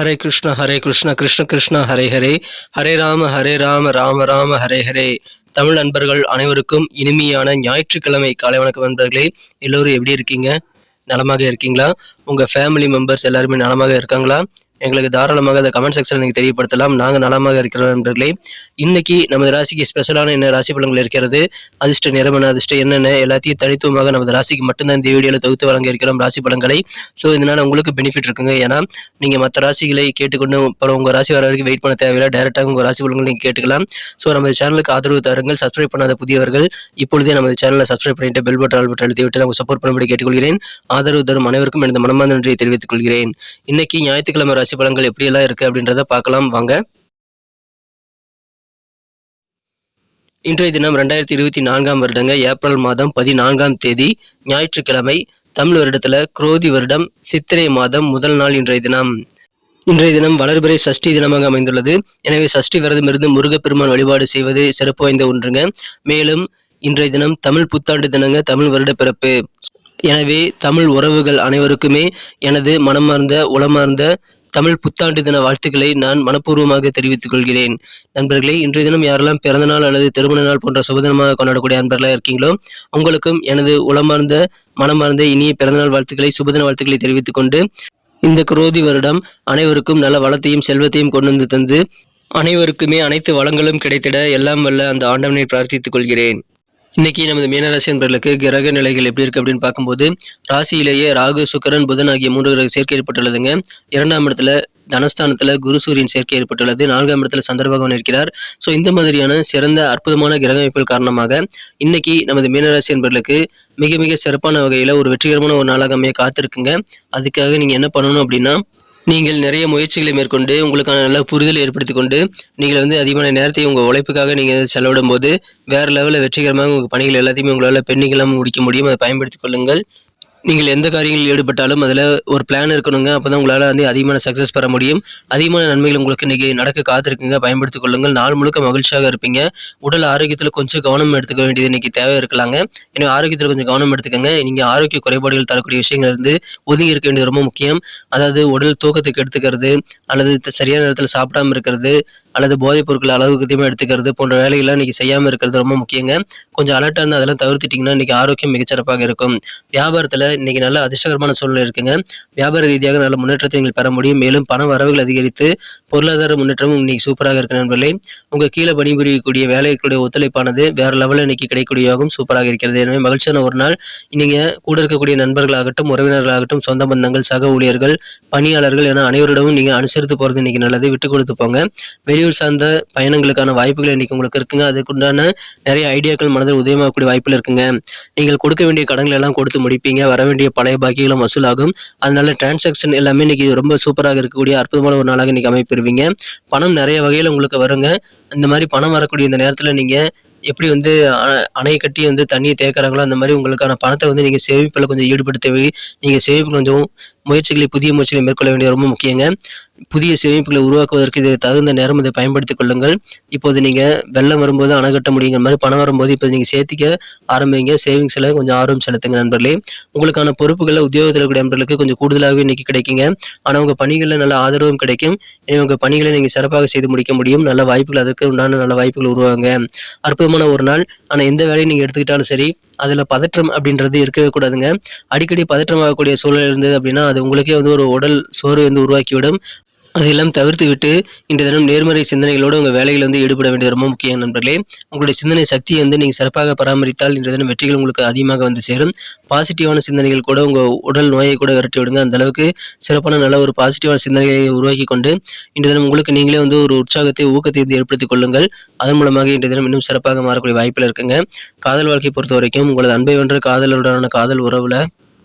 ஹரே கிருஷ்ண கிருஷ்ண கிருஷ்ண ஹரே ஹரே, ஹரே ராம ராம ராம ஹரே ஹரே. தமிழ் நண்பர்கள் அனைவருக்கும் இனிமையான ஞாயிற்றுக்கிழமை காலை வணக்கம் நண்பர்களே. எல்லோரும் எப்படி இருக்கீங்க? நலமாக இருக்கீங்களா? உங்க ஃபேமிலி மெம்பர்ஸ் எல்லாருமே நலமாக இருக்காங்களா? எங்களுக்கு தாராளமாக அந்த கமெண்ட் செக்ஷன் நீங்கள் தெரியப்படுத்தலாம். நாங்கள் நலமாக இருக்கிறோம் நண்பர்களே. இன்னைக்கு நமது ராசிக்கு ஸ்பெஷலான என்ன ராசி பலன்கள் இருக்கிறது, அதிர்ஷ்ட நிறமன அதிர்ஷ்டம் என்னென்ன எல்லாத்தையும் தனித்துவமாக நமது ராசிக்கு மட்டும்தான் இந்த வீடியோவில் தொகுத்து வழங்க இருக்கிறோம் ராசி பலன்களை. ஸோ இதனால உங்களுக்கு பெனிஃபிட் இருக்குங்க. ஏன்னா நீங்கள் மற்ற ராசிகளை கேட்டுக்கொண்டு அப்புறம் உங்கள் ராசி வர வரைக்கும் வெயிட் பண்ண தேவையில்லை. டேரெக்டாக உங்கள் ராசி பலன்கள் நீங்கள் கேட்டுக்கலாம். ஸோ நமது சேனலுக்கு ஆதரவு தாருங்கள். சப்ஸ்கிரைப் பண்ணாத புதியவர்கள் இப்பொழுதே நமது சேனலை சப்ஸ்கிரைப் பண்ணிட்டு பெல் பட்டன் ஆல் பட்டன் அழுத்தி விட்டு நமக்கு சப்போர்ட் பண்ணும்படி கேட்டுக்கொள்கிறேன். ஆதரவு தரும் அனைவருக்கும் எனது மனமார்ந்த நன்றியை தெரிவித்துக் கொள்கிறேன். இன்னைக்கு ஞாயிற்றுக்கிழமை ராசி பலன்கள் எப்படியெல்லாம் இருக்கு அப்படின்றத பார்க்கலாம் வாங்க. இன்றைய தினம் 2024 வருடங்க ஏப்ரல் மாதம் 14ஆம் தேதி ஞாயிற்றுக்கிழமை. தமிழ் வருடத்துல குரோதி வருடம் சித்திரை மாதம் முதல் நாள் இன்றைய தினம் வளர்பிறை சஷ்டி தினமாக அமைந்துள்ளது. எனவே சஷ்டி விரதம் இருந்து முருகப்பெருமான் வழிபாடு செய்வது சிறப்பு வாய்ந்த ஒன்றுங்க. மேலும் இன்றைய தினம் தமிழ் புத்தாண்டு தினங்க, தமிழ் வருட பிறப்பு. எனவே தமிழ் உறவுகள் அனைவருக்குமே எனது மனமார்ந்த உளமார்ந்த தமிழ் புத்தாண்டு தின வாழ்த்துக்களை நான் மனப்பூர்வமாக தெரிவித்துக் கொள்கிறேன். நண்பர்களே, இன்றைய தினம் யாரெல்லாம் பிறந்த நாள் அல்லது திருமண நாள் போன்ற சுபதினமாக கொண்டாடக்கூடிய நண்பர்களாக இருக்கீங்களோ உங்களுக்கும் எனது உளமார்ந்த மனமார்ந்த இனிய பிறந்தநாள் வாழ்த்துக்களை சுபதின வாழ்த்துக்களை தெரிவித்துக் கொண்டு, இந்த குரோதி வருடம் அனைவருக்கும் நல்ல வளத்தையும் செல்வத்தையும் கொண்டு வந்து தந்து அனைவருக்குமே அனைத்து வளங்களும் கிடைத்திட எல்லாம் வல்ல அந்த ஆண்டவனை பிரார்த்தித்துக் கொள்கிறேன். இன்னைக்கு நமது மீனராசி நண்பர்களுக்கு கிரக நிலைகள் எப்படி இருக்கு அப்படின்னு பார்க்கும்போது, ராசியிலேயே ராகு, சுக்கிரன், புதன் ஆகிய 3 கிரக சேர்க்கை ஏற்பட்டுள்ளதுங்க. 2ஆம் இடத்துல தனஸ்தானத்துல குரு சூரியன் சேர்க்கை ஏற்பட்டுள்ளது. 4ஆம் இடத்துல சந்திர பகவான் இருக்கிறார். ஸோ இந்த மாதிரியான சிறந்த அற்புதமான கிரக அமைப்புகள் காரணமாக இன்னைக்கு நமது மீனராசி நண்பர்களுக்கு மிக மிக சிறப்பான வகையில ஒரு வெற்றிகரமான ஒரு நாளாக அமைய காத்திருக்குங்க. அதுக்காக நீங்க என்ன பண்ணணும் அப்படின்னா, நீங்கள் நிறைய முயற்சிகளை மேற்கொண்டு உங்களுக்கான நல்ல புரிதலை ஏற்படுத்தி கொண்டு நீங்கள் அதிகமான நேரத்தை உங்கள் உழைப்புக்காக நீங்கள் செலவிடும் போது வேறு லெவலில் வெற்றிகரமாக உங்கள் பணிகள் எல்லாத்தையுமே உங்களால் பெண்ணிகளாக முடிக்க முடியும். அதை பயன்படுத்திக் கொள்ளுங்கள். நீங்கள் எந்த காரியங்களில் ஈடுபட்டாலும் அதில் ஒரு பிளான் இருக்கணுங்க. அப்போ தான் உங்களால் அதிகமான சக்ஸஸ் பெற முடியும். அதிகமான நன்மைகள் உங்களுக்கு இன்றைக்கி நடக்க காத்திருக்குங்க. பயன்படுத்திக் கொள்ளுங்கள். நாள் முழுக்க மகிழ்ச்சியாக இருப்பீங்க. உடல் ஆரோக்கியத்தில் கொஞ்சம் கவனம் எடுத்துக்க வேண்டியது இன்றைக்கி தேவை இருக்கலாங்க. எனவே ஆரோக்கியத்தில் கொஞ்சம் கவனம் எடுத்துக்கோங்க. நீங்கள் ஆரோக்கிய குறைபாடுகள் தரக்கூடிய விஷயங்கள் ஒதுங்கி இருக்க வேண்டியது ரொம்ப முக்கியம். அதாவது உடல் தூக்கத்துக்கு எடுத்துக்கிறது, அல்லது சரியான நேரத்தில் சாப்பிடாமல் இருக்கிறது, அல்லது போதைப் பொருட்கள் அளவுக்கு அதிகமாக எடுத்துக்கிறது போன்ற வேலைகள்லாம் இன்றைக்கி செய்யாமல் இருக்கிறது ரொம்ப முக்கியங்க. கொஞ்சம் அலர்ட்டாக இருந்தால் அதெல்லாம் தவிர்த்துட்டிங்கன்னா இன்றைக்கி ஆரோக்கியம் மிகச்சிறப்பாக இருக்கும். வியாபாரத்தில் இன்னைக்கு நல்ல அதிர்ஷ்டகரமான சூழ்நிலை இருக்குங்க. வியாபார ரீதியாக நல்ல முன்னேற்றத்தை நீங்கள் பெற முடியும். மேலும் பண வரவுகள் அதிகரித்து பொருளாதார முன்னேற்றமும் இன்னைக்கு சூப்பராக இருக்கு நண்பர்களே. உங்க கீழே பணிபுரியக்கூடிய வேலைகளுடைய ஒத்துழைப்பானது வேற லெவலில் இன்னைக்கு கிடைக்கக்கூடியவும் சூப்பராக இருக்கிறது. எனவே மகிழ்ச்சியான ஒரு நாள். நீங்க கூட இருக்கக்கூடிய நண்பர்களாகட்டும், உறவினர்களாகட்டும், சொந்த பந்தங்கள், சக ஊழியர்கள், பணியாளர்கள் என அனைவரிடமும் நீங்க அனுசரித்து போறது இன்னைக்கு நல்லது. விட்டு கொடுத்து போங்க. வெளியூர் சார்ந்த பயணங்களுக்கான வாய்ப்புகள் இன்னைக்கு உங்களுக்கு இருக்குங்க. அதுக்குண்டான நிறைய ஐடியாக்கள் மனதில் உதயமாகக்கூடிய வாய்ப்புகள் இருக்குங்க. நீங்கள் கொடுக்க வேண்டிய கடன்கள் எல்லாம் கொடுத்து முடிப்பீங்க. வர வேண்டிய பழைய பாக்கிகளும் வசூலாகும். அதனால டிரான்சாக்ஷன் எல்லாமே இன்னைக்கு ரொம்ப சூப்பராக இருக்கக்கூடிய அற்புதமான ஒரு நாளாக இன்னைக்கு அமைப்பெறுவீங்க. பணம் நிறைய வகையில் உங்களுக்கு வருங்க. இந்த மாதிரி பணம் வரக்கூடிய இந்த நேரத்தில் நீங்க எப்படி அணை கட்டி தண்ணியை தேக்கிறாங்களோ அந்த மாதிரி உங்களுக்கான பணத்தை நீங்க சேமிப்பில் கொஞ்சம் ஈடுபடுத்தவே, நீங்க சேமிப்பு கொஞ்சம் புதிய முயற்சிகளை மேற்கொள்ள வேண்டியது ரொம்ப முக்கியங்க. புதிய சேமிப்புகளை உருவாக்குவதற்கு இது தகுந்த நேரம் இதை பயன்படுத்திக் கொள்ளுங்கள். இப்போது நீங்க வெள்ளம் வரும்போது அணை கட்ட முடியுங்கிற மாதிரி பணம் வரும்போது இப்போ நீங்க சேர்த்திக்க ஆரம்பிங்க. சேவிங்ஸ்ல கொஞ்சம் ஆர்வம் செலுத்துங்க நண்பர்களே. உங்களுக்கான பொறுப்புகளை உத்தியோகத்தில் இருக்கக்கூடிய நண்பர்களுக்கு கொஞ்சம் கூடுதலாகவே இன்னைக்கு கிடைக்குங்க. ஆனால் உங்க பணிகளில் நல்ல ஆதரவும் கிடைக்கும். எனவே உங்க பணிகளை நீங்க சிறப்பாக செய்து முடிக்க முடியும். நல்ல வாய்ப்புகள், அதுக்கு உண்டான நல்ல வாய்ப்புகள் உருவாங்க. அற்புதமான ஒரு நாள். ஆனா எந்த வேலையை நீங்க எடுத்துக்கிட்டாலும் சரி, அதுல பதற்றம் அப்படின்றது இருக்கவே கூடாதுங்க. அடிக்கடி பதற்றம் ஆகக்கூடிய சூழல் இருந்தது அப்படின்னா அது உங்களுக்கே ஒரு உடல் சோர்வு உருவாக்கிவிடும். அதையெல்லாம் தவிர்த்து விட்டு இன்றைய தினம் நேர்மறை சிந்தனைகளோடு உங்கள் வேலைகள் ஈடுபட வேண்டியது ரொம்ப முக்கியம் நண்பர்களே. உங்களுடைய சிந்தனை சக்தியை நீங்கள் சிறப்பாக பராமரித்தால் இன்றைய தினம் வெற்றிகள் உங்களுக்கு அதிகமாக சேரும். பாசிட்டிவான சிந்தனைகள் கூட உங்கள் உடல் நோயை கூட விரட்டி விடுங்க. அந்த அளவுக்கு சிறப்பான நல்ல ஒரு பாசிட்டிவான சிந்தனையை உருவாக்கி கொண்டு இன்றைய தினம் உங்களுக்கு நீங்களே ஒரு உற்சாகத்தை, ஊக்கத்தை ஏற்படுத்திக் கொள்ளுங்கள். அதன் மூலமாக இன்றைய தினம் இன்னும் சிறப்பாக மாறக்கூடிய வாய்ப்பில் இருக்குங்க. காதல் வாழ்க்கை பொறுத்த வரைக்கும் உங்களது அன்பை வென்ற காதலுடனான காதல் உறவுல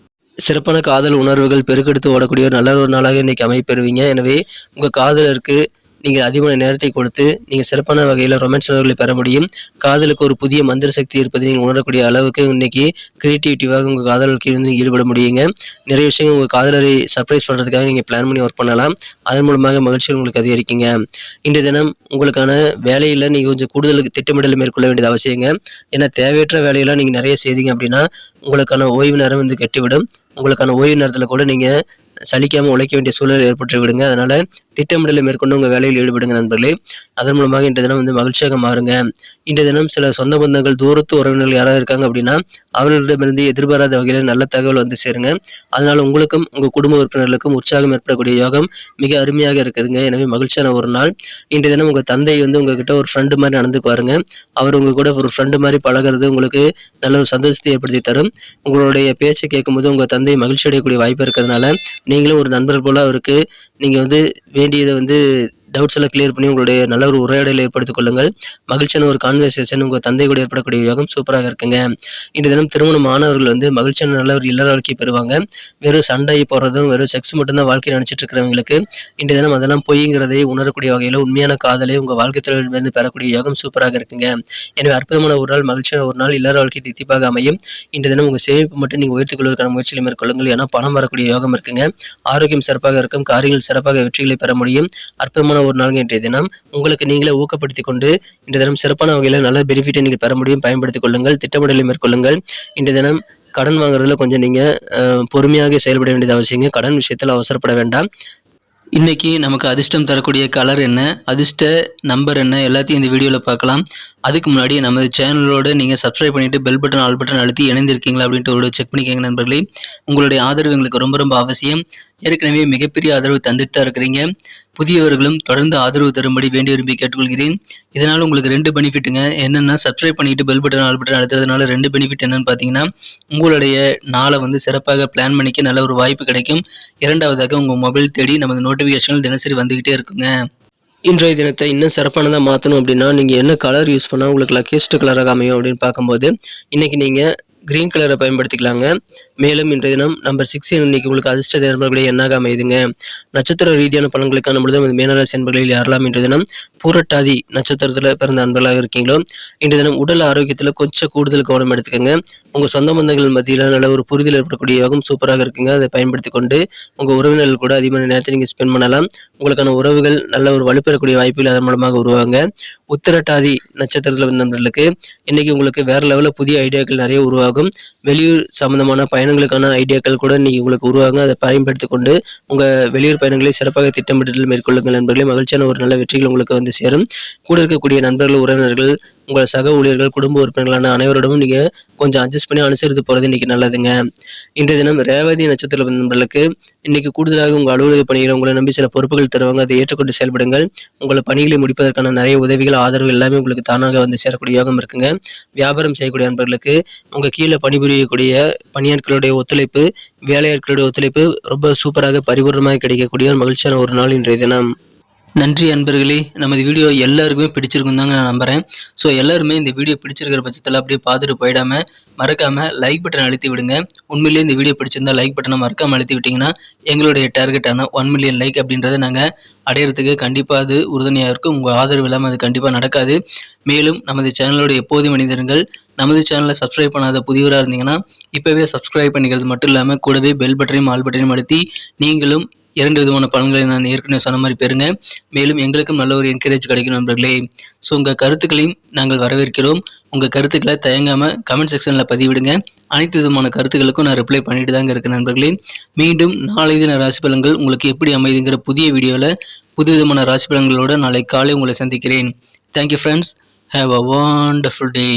சிறப்பான காதல் உணர்வுகள் பெருக்கெடுத்து ஓடக்கூடிய ஒரு நல்ல ஒரு நாளாக இன்னைக்கு அமைப்பெறுவீங்க. எனவே உங்க காதலருக்கு நீங்கள் அதிகமான நேரத்தை கொடுத்து நீங்கள் சிறப்பான வகையில் ரொமான்ஸ் உணர்வுகளை பெற முடியும். காதலுக்கு ஒரு புதிய மந்திர சக்தி இருப்பதை நீங்கள் உணரக்கூடிய அளவுக்கு இன்னைக்கு கிரியேட்டிவிட்டிவாக உங்கள் காதலுக்கு ஈடுபட முடியுங்க. நிறைய விஷயங்கள் உங்கள் காதலரை சர்ப்ரைஸ் பண்ணுறதுக்காக நீங்கள் பிளான் பண்ணி ஒர்க் பண்ணலாம். அதன் மூலமாக மகிழ்ச்சிகள் உங்களுக்கு அதிகரிக்குங்க. இன்றைய தினம் உங்களுக்கான வேலையில் நீங்கள் கொஞ்சம் கூடுதல் திட்டமிடல் மேற்கொள்ள வேண்டியது அவசியங்க. ஏன்னா தேவையற்ற வேலையெல்லாம் நீங்கள் நிறைய செய்தீங்க அப்படின்னா உங்களுக்கான ஓய்வு நேரம் கெட்டுவிடும். உங்களுக்கான ஓய்வு நேரத்தில் கூட நீங்கள் சலிக்காமல் உழைக்க வேண்டிய சூழல் ஏற்பட்டு விடுங்க. அதனால திட்டமிடலை மேற்கொண்டு உங்கள் வேலையில் ஈடுபடுங்க நண்பர்களே. அதன் மூலமாக இன்றைய தினம் மகிழ்ச்சியாக மாறுங்க. இன்றைய தினம் சில சொந்த பந்தங்கள், தூரத்து உறவினர்கள் யாராவது இருக்காங்க அப்படின்னா அவர்களிடமிருந்து எதிர்பாராத வகையில் நல்ல தகவல் சேருங்க. அதனால உங்களுக்கும் உங்கள் குடும்ப உறுப்பினர்களுக்கும் உற்சாகம் ஏற்படக்கூடிய யோகம் மிக அருமையாக இருக்குதுங்க. எனவே மகிழ்ச்சியான ஒரு நாள். இன்றைய தினம் உங்கள் தந்தை உங்ககிட்ட ஒரு ஃப்ரெண்டு மாதிரி நடந்துக்குவாருங்க. அவர் உங்க கூட ஒரு ஃப்ரெண்டு மாதிரி பழகிறது உங்களுக்கு நல்ல ஒரு சந்தோஷத்தை ஏற்படுத்தி தரும். உங்களுடைய பேச்சை கேட்கும்போது உங்கள் தந்தை மகிழ்ச்சி அடையக்கூடிய வாய்ப்பு இருக்கிறதுனால நீங்களும் ஒரு நண்பர் போல அவருக்கு நீங்கள் வேண்டியதை டவுட்ஸ் எல்லாம் கிளியர் பண்ணி உங்களுடைய நல்ல ஒரு உரையாடலை ஏற்படுத்திக் கொள்ளுங்கள். மகிழ்ச்சியான ஒரு கான்வர்சேஷன் உங்கள் தந்தை கூட ஏற்படக்கூடிய யோகம் சூப்பராக இருக்குங்க. இன்றைய தினம் திருமணமானவர்கள் மகிழ்ச்சியான நல்ல ஒரு இல்லற வாழ்க்கை பெறுவாங்க. வெறும் சண்டை போடுறதும் வெறும் செக்ஸ் மட்டும்தான் வாழ்க்கை நினைச்சிட்டு இருக்கிறவங்களுக்கு இன்றைய தினம் அதெல்லாம் பொய்ங்கிறதை உணரக்கூடிய வகையில் உண்மையான காதலை உங்கள் வாழ்க்கை தொழிலிருந்து பெறக்கூடிய யோகம் சூப்பராக இருக்குங்க. எனவே அற்புதமான ஒரு நாள், மகிழ்ச்சியான ஒரு நாள், இல்லற வாழ்க்கை தித்திப்பாக அமையும். இன்றைய தினம் உங்கள் சேமிப்பு மட்டும் நீங்கள் உயர்த்திக் கொள்வதற்கான முயற்சிகளை மேற்கொள்ளுங்கள். ஏன்னா பணம் வரக்கூடிய யோகம் இருக்குங்க. ஆரோக்கியம் சிறப்பாக இருக்கும். காரியங்கள் சிறப்பாக வெற்றிகளை பெற முடியும். அற்புதமான ஒரு நாள் இன்றைய தினம். உங்களுக்கு நீங்களே ஊக்கப்படுத்திக் கொண்டு இன்றைய தினம் சிறப்பான வகையில் நல்ல பெனிஃபிட்டை நீங்கள் பெற முடியும். பயன்படுத்திக் கொள்ளுங்கள். திட்டமிடலை மேற்கொள்ளுங்கள். இன்றைய தினம் கடன் வாங்குறதுல கொஞ்சம் நீங்க பொறுமையாக செயல்பட வேண்டியது அவசியங்க. கடன் விஷயத்தில் அவசரப்பட வேண்டாம். இன்னைக்கு நமக்கு அதிர்ஷ்டம் தரக்கூடிய கலர் என்ன, அதிர்ஷ்ட நம்பர் என்ன, எல்லாத்தையும் இந்த வீடியோவில் பார்க்கலாம். அதுக்கு முன்னாடி நமது சேனலோட நீங்கள் சப்ஸ்கிரைப் பண்ணிவிட்டு பெல் பட்டன் ஆல் பட்டன் அழுத்தி இணைந்திருக்கீங்களா அப்படின்ட்டு ஒரு செக் பண்ணிக்கோங்க நண்பர்களே. உங்களுடைய ஆதரவு எங்களுக்கு ரொம்ப ரொம்ப அவசியம். ஏற்கனவே மிகப்பெரிய ஆதரவு தந்துட்டு தான் இருக்கிறீங்க. புதியவர்களும் தொடர்ந்து ஆதரவு தரும்படி வேண்டி விரும்பி கேட்டுக்கொள்கிறேன். இதனால் உங்களுக்கு 2 பெனிஃபிட்டுங்க. என்னென்னா சப்ஸ்கிரைப் பண்ணிட்டு பெல் பட்டன் ஆல் பட்டன் அழுத்துறதுனால 2 பெனிஃபிட் என்னன்னு பார்த்தீங்கன்னா, உங்களுடைய நாளை சிறப்பாக பிளான் பண்ணிக்க நல்ல ஒரு வாய்ப்பு கிடைக்கும். இரண்டாவதாக உங்கள் மொபைல் தேடி நமது நோட்டிஃபிகேஷன்கள் தினசரி வந்துகிட்டே இருக்குங்க. இன்றைய தினத்தை இன்னும் சிறப்பானதாக மாற்றணும் அப்படின்னா நீங்கள் என்ன கலர் யூஸ் பண்ணால் உங்களுக்கு லக்கியஸ்ட் கலராக அமையும் அப்படின்னு பார்க்கும்போது இன்னைக்கு நீங்கள் கிரீன் கலரை பயன்படுத்திக்கலாங்க. மேலும் இன்றைய தினம் நம்பர் 6 இன்னைக்கு உங்களுக்கு அதிர்ஷ்ட தேர்வுகளுடைய எண்ணாக அமையுதுங்க. நட்சத்திர ரீதியான பலன்களை காணும்பொழுது மீனராசி அன்பர்களில் யாரெல்லாம் இன்றைய தினம் பூரட்டாதி நட்சத்திரத்தில் பிறந்த அன்பர்களாக இருக்கீங்களோ இன்றைய தினம் உடல் ஆரோக்கியத்தில் கொஞ்சம் கூடுதல் கவனம் எடுத்துக்கோங்க. உங்கள் சொந்த பந்தங்கள் மத்தியில் நல்ல ஒரு புரிதல் ஏற்படக்கூடிய யோகம் சூப்பராக இருக்குங்க. அதை பயன்படுத்தி கொண்டு உங்கள் உறவினர்கள் கூட அதிகமான நேரத்தை நீங்கள் ஸ்பெண்ட் பண்ணலாம். உங்களுக்கான உறவுகள் நல்ல ஒரு வலுப்பெறக்கூடிய வாய்ப்புகள் அதன் மூலமாக உருவாங்க. உத்திரட்டாதி நட்சத்திரத்தில் வந்தவர்களுக்கு இன்னைக்கு உங்களுக்கு வேற லெவலில் புதிய ஐடியாக்கள் நிறைய உருவாகும். வெளியூர் சம்பந்தமான பயணங்களுக்கான ஐடியாக்கள் கூட இன்னைக்கு உங்களுக்கு உருவாங்க. அதை பயன்படுத்தி கொண்டு உங்கள் வெளியூர் பயணங்களை சிறப்பாக திட்டமிட்டல் மேற்கொள்ளுங்கள் நண்பர்களே. மகிழ்ச்சியான ஒரு நல்ல வெற்றிகள் உங்களுக்கு சேரும். கூட இருக்கக்கூடிய நண்பர்கள், உறவினர்கள், உங்கள் சக ஊழியர்கள், குடும்ப உறுப்பினர்களான அனைவரோடவும் நீங்கள் கொஞ்சம் அட்ஜஸ்ட் பண்ணி அனுசரித்து போகிறது இன்னைக்கு நல்லதுங்க. இன்றைய தினம் ரேவதி நட்சத்திர நண்பர்களுக்கு இன்னைக்கு கூடுதலாக உங்கள் அலுவலக பணிகளை உங்களை நம்பி சில பொறுப்புகள் தருவாங்க. அதை ஏற்றுக்கொண்டு செயல்படுங்கள். உங்கள் பணிகளை முடிப்பதற்கான நிறைய உதவிகள், ஆதரவு எல்லாமே உங்களுக்கு தானாக சேரக்கூடிய யோகம் இருக்குங்க. வியாபாரம் செய்யக்கூடிய நண்பர்களுக்கு உங்கள் கீழே பணிபுரியக்கூடிய பணியாட்களுடைய ஒத்துழைப்பு, வேலையாட்களுடைய ஒத்துழைப்பு ரொம்ப சூப்பராக பரிபூர்ணமாக கிடைக்கக்கூடிய ஒரு மகிழ்ச்சியான ஒரு நாள் இன்றைய தினம். நன்றி அன்பர்களே. நமது வீடியோ எல்லாருக்குமே பிடிச்சிருக்கும் தாங்க நான் நம்புகிறேன். ஸோ எல்லாருமே இந்த வீடியோ பிடிச்சிருக்கிற பட்சத்தில் அப்படியே பார்த்துட்டு போயிடாமல் மறக்காமல் லைக் பட்டன் அழுத்தி விடுங்க. உண்மையிலேயே இந்த வீடியோ பிடிச்சிருந்தா லைக் பட்டனை மறக்காமல் அழுத்தி விட்டிங்கன்னா எங்களுடைய டார்கெட்டான 1 மில்லியன் லைக் அப்படின்றத நாங்கள் அடையிறதுக்கு கண்டிப்பாக அது உறுதுணையாக இருக்கும். உங்கள் ஆதரவு இல்லாமல் அது கண்டிப்பாக நடக்காது. மேலும் நமது சேனலோட எப்போதும் மனிதர்கள் நமது சேனலை சப்ஸ்கிரைப் பண்ணாத புதியவராக இருந்தீங்கன்னா இப்போவே சப்ஸ்கிரைப் பண்ணிக்கிறது மட்டும் இல்லாமல் கூடவே பெல் பட்டனையும் ஆல் பட்டனையும் அழுத்தி நீங்களும் 2 விதமான பலன்களை நான் ஏற்கனவே சொன்ன மாதிரி பெறுங்க. மேலும் எங்களுக்கும் நல்ல ஒரு என்கரேஜ் கிடைக்கும் நண்பர்களே. ஸோ உங்கள் கருத்துக்களையும் நாங்கள் வரவேற்கிறோம். உங்கள் கருத்துக்களை தயங்காமல் கமெண்ட் செக்ஷனில் பதிவிடுங்க. அனைத்து விதமான கருத்துக்களுக்கும் நான் ரிப்ளை பண்ணிட்டு தாங்க இருக்கேன் நண்பர்களே. மீண்டும் நாளை தின ராசி பலன்கள் உங்களுக்கு எப்படி அமைதுங்கிற புதிய வீடியோவில் புது விதமான ராசி பலன்களோடு நாளை காலை உங்களை சந்திக்கிறேன். Thank you friends. Have a wonderful day.